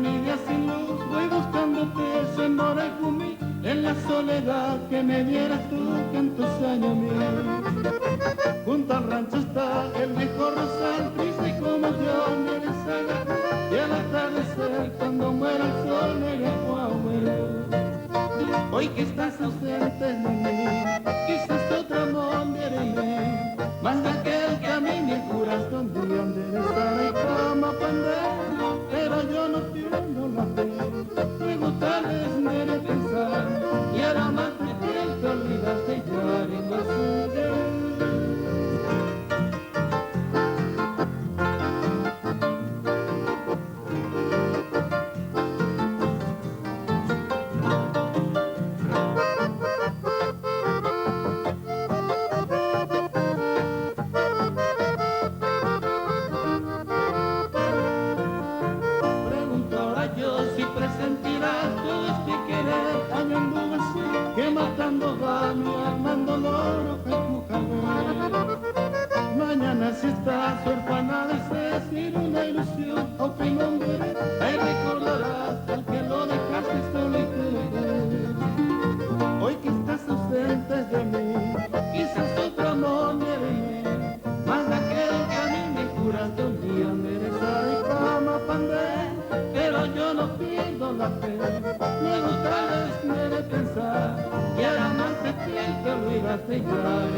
mi día sin luz, voy buscándote, se mora Jumi, en la soledad que me dieras tú tantos años a mí. Junto al rancho está el viejo rosal, triste como yo, mi saga, y al atardecer cuando muera el sol negro muero. Hoy que estás ausente de mí, quizás otro amor viene, más de aquel que a mí me juras que un día enderezaré como pandero, pero yo no pierdo la fe, me gusta el pensar, y ahora más de piel te olvidaste ya en la suya. Que matando va mi armando loro que mañana si estás huérfana de ser sin una ilusión o que nombre ahí recordarás al que lo dejaste solo y querer. Hoy que estás ausente de mí, quizás otro amor me viene, más de aquel que a mí me juraste un día enderezaré como pandero, pero yo no pierdo la fe, me gusta el de pensar, y ahora más de piel te olvidaste ya